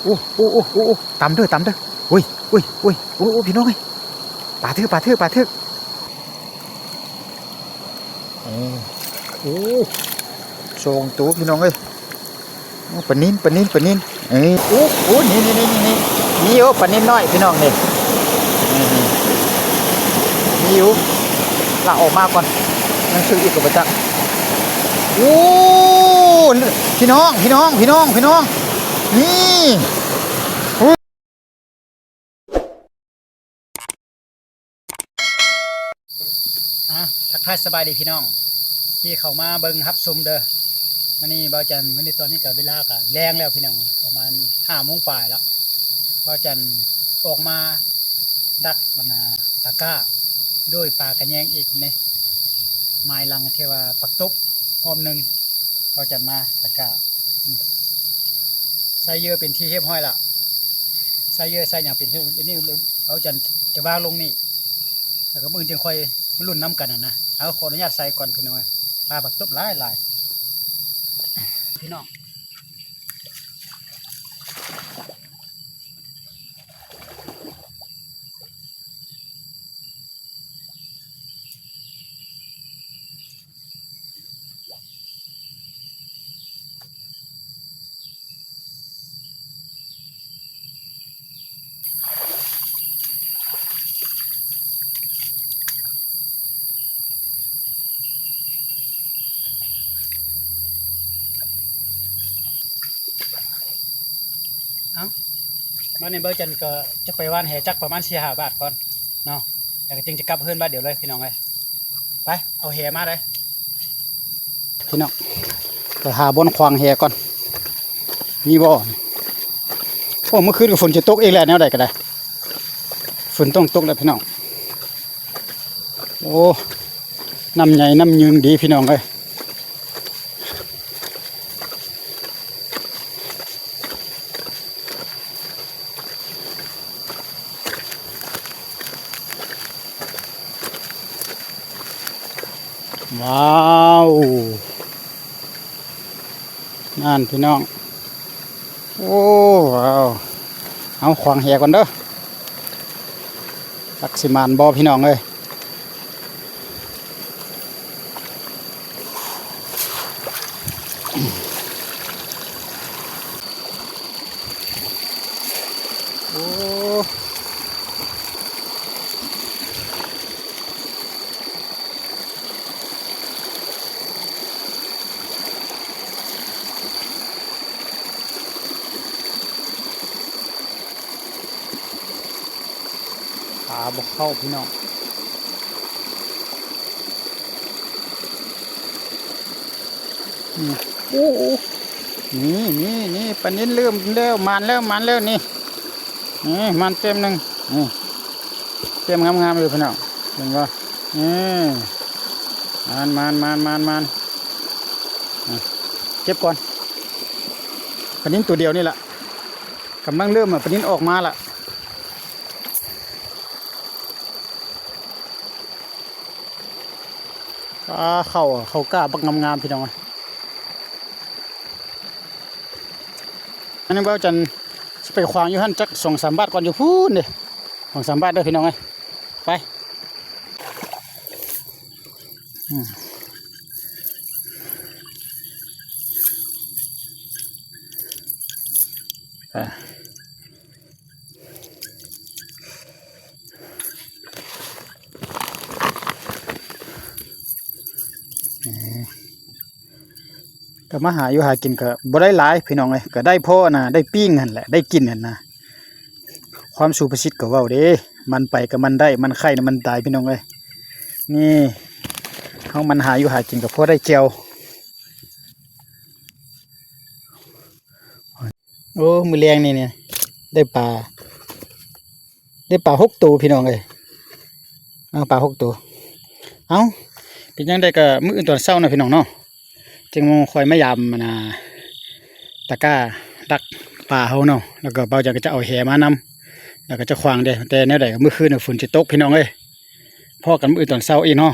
โอ้โอ้โอ้โอ้ตำเด้อตำเด้ออุ้ยอุ้ยอุ้ยโอ้โอ้พี่น้องเอ้ยปลาเถือกปลาเถือกปลาเถือกโอ้โอ้โชงตัวพี่น้องเอ้ยโอ้ปลานิ่นปลานิ่นปลานิ่นเอ้ยโอ้โอ้นี่โอ้ปลานิ่นน้อยพี่น้องนี่นี่อยู่ละออกมาก่อนนั่นคืออีกกับประจักษ์โอ้พี่น้องนี่ทักทายสบายดีพี่น้องที่เข้ามาเบิ่งฮับชมเด้อมันนี่เบาจันมันในตอนนี้กับเวลากับแรงแล้วพี่น้องประมาณ5 โมงปลายแล้วเบาจันออกมาดักบรรณาตะก้าด้วยปลากระแยงอีกเนี่ยไม้ลังเทว่าปักตุบหอมหนึ่งเบาจันมาตะก้าใส่เยอะเป็นที่เรียบร้อยละใส่เยอะใส่อย่างเป็นที่อันนี้เบาจันจะวางลงนี่แล้วก็มือจึงค่อยมันรุ่นน้ำกันนะเอาขออนุญาตใส่ก่อนพี่น้องปลาปักตุบหลายพี่น้องเอามาในเบอร์จันก็จะไปว่านแหจักประมาณ4-5 บาทก่อนเนาะแล้วก็จึงจะกลับเพื่อนบ้านเดี๋ยวเลยพี่น้องเลยไปเอาแหมาเลยพี่น้องไปหาบนควางแหก่อนมีบ่โอ้เมื่อคืนก็ฝนจะตกเองแหละแนวใดก็ได้ฝนต้องตกแล้วพี่น้องโอ้น้ำใหญ่น้ำยืงดีพี่น้องเลยว้าวนั่นพี่น้องโอ้ว้าวเอาควางแหก่อนเด้อตักสิมานบ่พี่น้องเลยโอ้ขาบกเข้าพี่น้องโอ้นี่ปนินเริ่มแล้วมันแล้วนี่มันเต็มหนึ่งนี่เต็มงามเลยพี่น้องเห็นป่ะมันเก็บก่อนปนินตัวเดียวนี่แหละกำลังเริ่มปนินออกมาละเขากล้าบักงามพี่น้องอันนี้ว่าจันไปควางอยู่หันจัก2-3 บาทก่อนอยู่พูนเลย2-3 บาทเด้อพี่น้องไปก็มาหาอยู่หากินก็บ่ได้หลายพี่น้องเลยก็ได้พ่อนะได้ปิ้งนั่นแหละได้กินนั่นนะความสุภาษิตก็เว้าเด้มันไปก็มันได้มันไข่มันตายพี่น้องเลยนี่เขามันหาอยู่หากินกับพ่อได้เจียวโอ้มือแรงนี่เนี่ยได้ปลา6 ตัวพี่น้องเลยปลา6 ตัวเอาเป็นยังได้ก็มื้ออื่นตอนเช้านะพี่น้องเนาะจึงคอยไม่ยามนะตะก้าดักปลาเขาเนาะแล้วก็เบาจากก็จะเอาแหมานำแล้วก็จะควางเด้แต่แนวใดเมื่อคืนฝนจะตกพี่น้องเลยพ่อกันมื้ออื่นตอนเช้าอีกเนาะ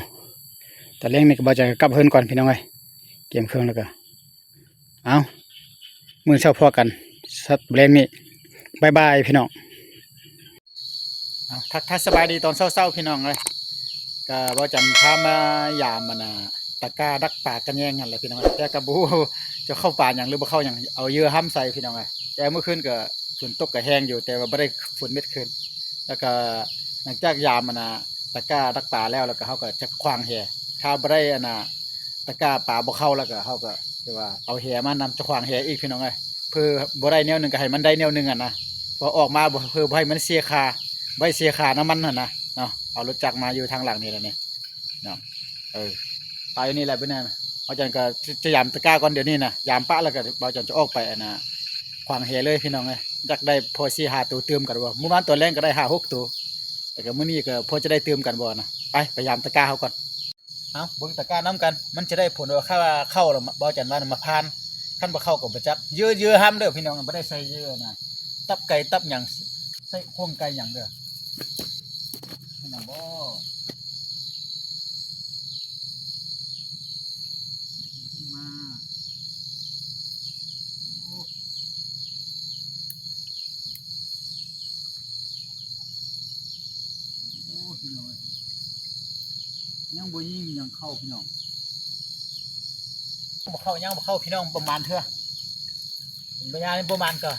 แต่แรงนี่ก็เบาจากกลับเพิ่นก่อนพี่น้องเลยเกมเครื่องแล้วก็เอามื้อเช้าพ่อกันสัตว์แรงนี่ บายบายพี่น้องทักทายสบายดีตอนเช้าๆพี่น้องเลยก็บ่จันพามายามมันตะกร้าดักปลากันแย่งกันเลยพี่น้องแต่กระบูจะเข้าป่าอย่างหรือบ่เข้าอย่างเอาเยื่อห้ำใส่พี่น้องเลยแต่เมื่อคืนก็ฝนตกก็แห้งอยู่แต่ว่าไม่ได้ฝนเม็ดคืนแล้วก็หลังจากยามมันตะกร้าดักปลาแล้วก็เขาก็จะควางแหถ้าบ่ได้ตะกร้าปลาบ่เข้าแล้วก็เขาก็คือว่าเอาแหมานำจะควางแหอีกพี่น้องเลยเพื่อบ่ได้แนวหนึ่งก็ให้มันได้แนวหนึ่งนะพอออกมาเพื่อให้มันเสียคาใบเสียขาน้ำมันนะเนาะเอารถจักรมาอยู่ทางหลังนี่แหละเนี่ยเนาะไปนี่แหละเพื่อนบาจันก็จะยามตะกร้าก่อนเดี๋ยวนี้นะยามปะแล้วก็บาจันจะออกไปขวางแหเลยพี่น้องเลยอยากได้พอซีหาตัวเติมกันบ่เมื่อวานตัวแรกก็ได้5-6ตัวแต่ก็มื้อนี้ก็พอจะได้เติมกันบ่นะไปยามตะกร้าเขาก่อนเอาเบิ่งตะกร้าน้ำกันมันจะได้ผลว่าเข้าแล้วบาจันว่ามาพานขั้นบ่เข้ากับประจักเยอะห้ามเด้อพี่น้องไม่ได้ใส่เยอะนะตับไก่ตับหยังใส่โครงไก่หยังเด้อพี่น้องบ่มาพี่น้องยังบ่ยิ่งยังเข้าพี่น้องบ่เข้ายังบ่เข้าพี่น้องประมาณเท่าปัญญาประมาณก็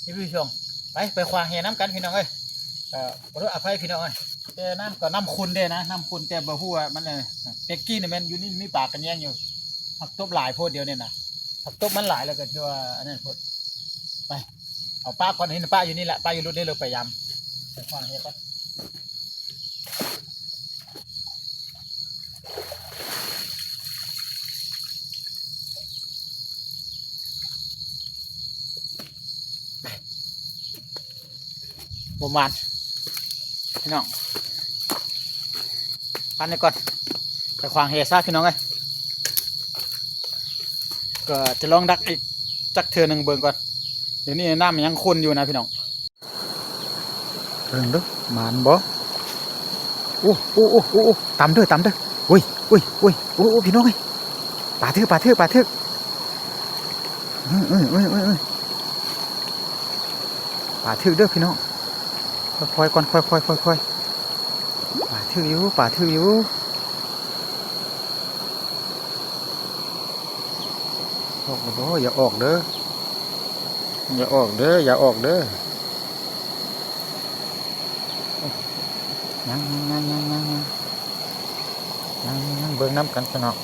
นี่พี่ชงไปควางแห่น้ำกันพี่น้องเอ้ยขอโทษอภัยพี่น้องเอ้ยแต่น้ำก็น้ำคุณเด้นะน้ำคุณแต่บ่ฮู้ว่ามันเป็กกี้เนี่ยมันอยู่นี่มีปากกันแย่งอยู่ผักตบหลายโพดเดียวเนี่ยนะผักตบมันหลายแล้วก็ที่ว่าอันนั้นโพดไปเอาป้าก่อนเห็นป้าอยู่นี่แหละป้าอยู่รุ่นนี้เลยไปยำไปควางแห่ก่อนประมาณพี่น้องพันนี่ก่อนไปควางเฮซ่าพี่น้องเอ้ยก็จะลองดักอีกจักเทือหนึ่งเบิ่งก่อนเดี๋ยวนี้น้ำมันยังข้นอยู่นะพี่น้องเบิ่งดูมันบ่โอ้ตำเด้ออุ้ยพี่น้องเอ้ยปลาเถือกปลาเถือกเด้อพี่น้องค่อยๆก่อนค่อยป่าถืออยู่ออกบ่อย่าออกเด้ออย่าออกเด้อยังเบิ่งน้ำกันพี่น้อง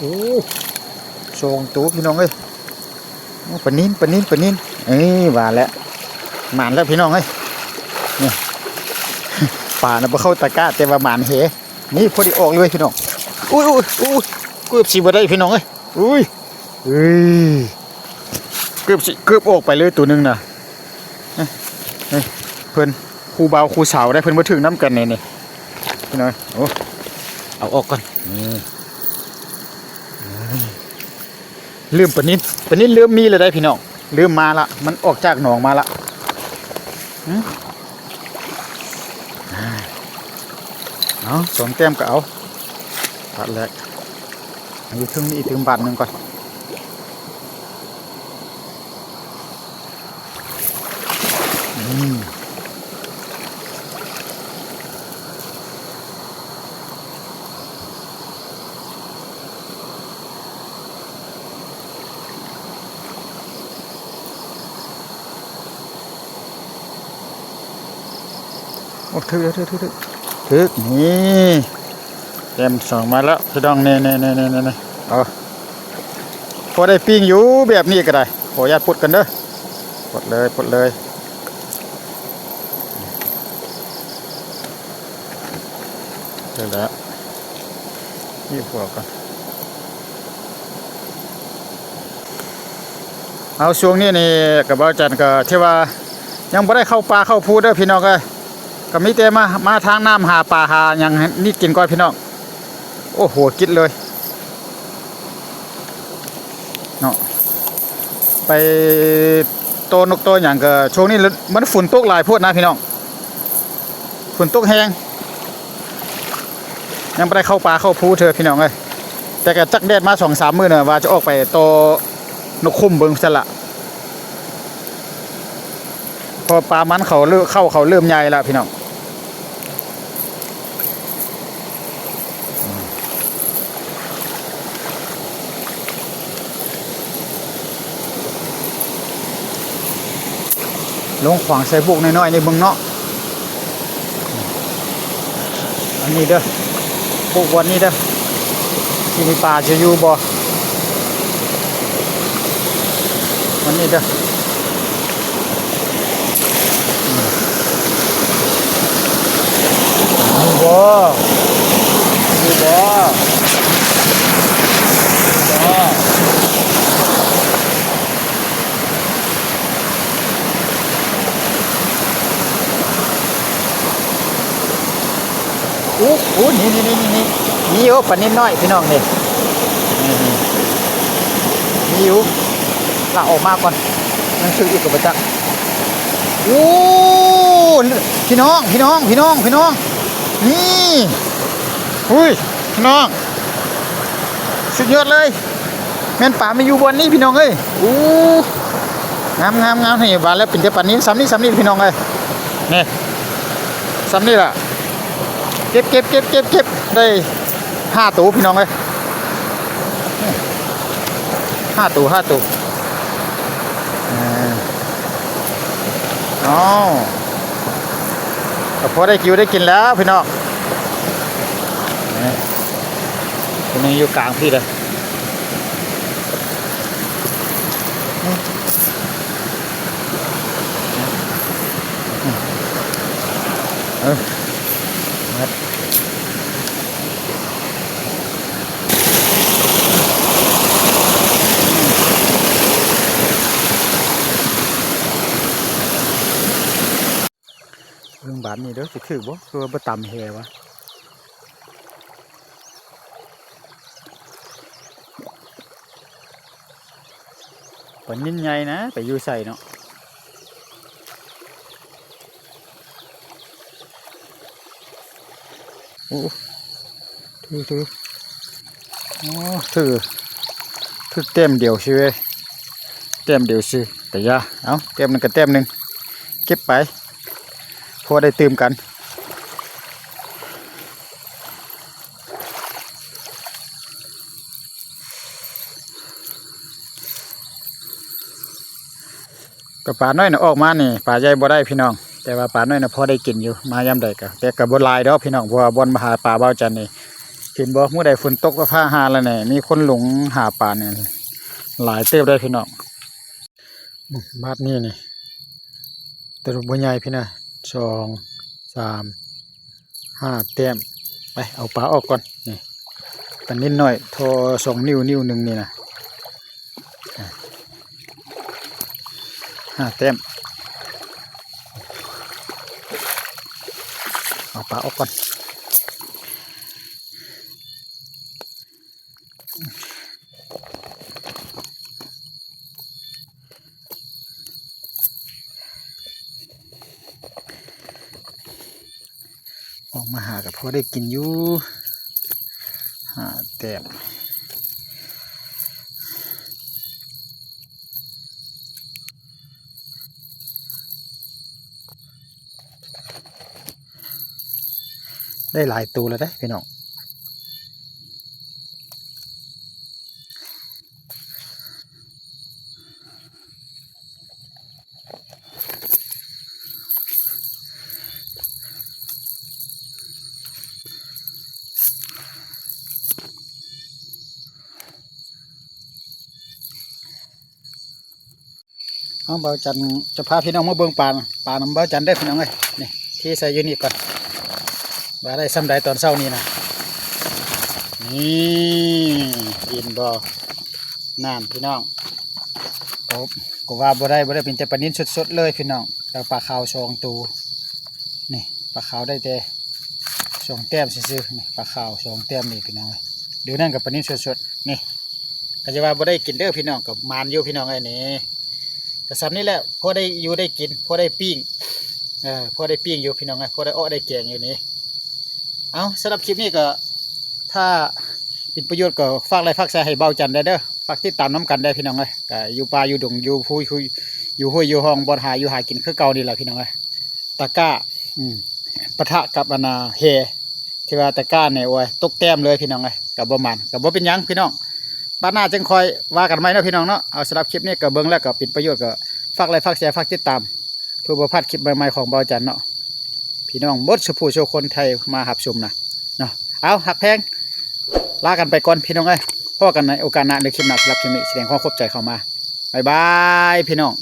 โอ้โชงตัวพี่น้องเอ้ยปนินว่าแล้วหมานแล้วพี่น้องเอ้ยนี่ป่าน่ะบ่เข้าตะกร้าแต่ว่าหมานเหนี่พอดีออกเลยพี่น้องอุ้ยเกือบสิบ่ได้พี่น้องเอ้ยเกือบออกไปเลยตัวนึงน่ะเพิ่นครูบ่าวครูสาวได้เพิ่นบ่ถึงน้ำกันนี่พี่น้องโอ้เอาออกก่อนนี่ลืมปนินเริ่มมีเลยได้พี่น้องเริ่มมาละมันออกจากหนองมาละเอา2 แต้มก็เอาตัดแรกอยู่ถึงนี่ถึงบาทนึงก่อนโอ้ถึกนี่เต็ม2มาแล้วพี่น้องนี่เอาพอได้ปิ้งอยู่แบบนี้ก็ได้ขออนุญาตปลดกันเด้อปลดเลยเสร็จแล้วนี่พวกกันเอาช่วงนี้นี่กับอาจารย์ก็ที่ว่ายังไม่ได้เข้าป่าเข้าภูเด้อพี่น้องเอ้ยก็มีแต่มาทางน้ำหาปลาหาอย่างนี้กินก่อนพี่น้องโอ้โหกินเลยเนาะไปโตนกโตอย่างก็ช่วงนี้มันฝนตกหลายพวดนะพี่น้อง ฝนตกแห้งยังไม่ได้เข้าป่าเข้าภูเธอพี่น้องเลยแต่ก็จักแดดมา2-3 มื้อน่ะว่าจะออกไปโตนกคุ้มเบิ่งซะละพอปลามันเขาเริ่มใหญ่แล้วพี่น้องลงขวางใส่บุกน้อยๆในเบิ่งเนาะอันนี้เด้อบุกวันนี้เด้อที่มีปลาจะอยู่บ่วันนี้เด้อมีบ่มีบ่อู้นี่โอ้ปลานิดน้อยพี่น้องนี่มีอยู่ละออกมาก่อนนั่นคืออีกกับประจักษ์โอ้พี่น้องนี่อุ้ยพี่น้องสุดยอดเลยแม่นป่าไม่อยู่บนนี้พี่น้องเอ้ยอู้งามนี่บานแล้วเป็นเจ้าป่านี้ซ้ำนี่พี่น้องเอ้ยนี่ซ้ำนี่ล่ะเก็บได้5 ตัวพี่น้องเอ้ย5 ตัวอ๋อพอได้กินแล้วพี่น้องตัวนี้อยู่กลางพี่เลยเรื่องบาทนี่เด้อสิถือบ่คือบ่ต่ำแฮวะปนยิ่งใหญ่นะไปอยู่ใส่เนาะโอ้ถือโอ้ถือเต็มเดียวใช่ไหมเต็มเดียวสิแต่ยาเอาเต็มนึงกับเต็มนึงเก็บไปพอได้ตื่มกันกับปลาน้อยน่ะออกมานี่ปลาใหญ่บ่ได้พี่น้องแต่ว่าปลาน้อยน่ะพอได้กินอยู่มายามใดก็แต่กับบนลายเด้อพี่น้องเพราะว่าบนมหาปลาเบาจันนี่เห็นบ่เมื่อใดฝนตกก็พาหาแล้วเนี่ยมีคนหลงหาปลาเนี่ยหลายเติบได้พี่น้องบาดนี้นี่แต่รูปใหญ่พี่นะ2 3 5 แต้มไปเอาปลาออกก่อนนี่ปลานิดหน่อยทอ2 นิ้ว1นี่นะ5 แต้มเอาปลาออกก่อนออกมาหากับพอได้กินอยู่5 แต้มได้หลายตัวแล้วได้พี่น้องเบาจันจะพาพี่น้องมาเบิ่งปลาน้ำเบาจันได้พี่น้องเลยนี่ที่ใส่ยูนิก่อนว่าได้ซ้ำได้ตอนเช้านี้นะนี่ยินบ่น้ำพี่น้องก็ว่าบ่ได้เป็นแต่ปลานิ่นสดๆเลยพี่น้องแต่ปลาขาว2 ตัวนี่ปลาขาวได้แต่2 แต้มซื่อๆนี่ปลาขาว2 แต้มนี่พี่น้องเลยเดี๋ยวนั่นกับปลานิ่นสดๆนี่ก็จะว่าบ่ได้กินเด้อพี่น้องกับมานอยู่พี่น้องไอ้นี่กระสับนี่แหละพอได้อยู่ได้กินพอได้ปิ้ง พอได้ปิ้งอยู่พี่น้องไงพอได้อ้อได้แกงอยู่นี่เอาสำหรับคลิปนี้ก็ถ้าเป็นประโยชน์ก็ฝากไลค์ฝากแชร์ให้เบาจันได้เด้อฝากติดตามน้ำกันได้พี่น้องไงก็อยู่ป่าอยู่ดงอยู่พูอยู่ห้วยอยู่ห้องบอนหาอยู่หากินคือเก่านี่แหละพี่น้องไงตะกร้าปะทะกับอนาเฮที่ว่าตะกร้าเนี่ยโอ้ยตกแต้มเลยพี่น้องไงกับประมาณกับบ่เป็นยังพี่น้องบ้านหน้าจึงคอยว่ากันไหมเนาะพี่น้องเนาะเอาสำหรับคลิปนี้ก็เบิ่งแล้วก็เป็นประโยชน์ก็ฝากไลค์ฝากแชร์ฝากติดตามเพื่อบ่พลาดคลิปใหม่ๆของเบาจันเนาะพี่น้องหมดสุผู้โชคคนไทยมาหับชมนะเนาะเอาหักแพงลากันไปก่อนพี่น้องเอ้ยพบกันในโอกาสหน้าในคลิปหน้าสำหรับคลิปนี้แสดงความขอบใจเข้ามาบ๊ายบายพี่น้อง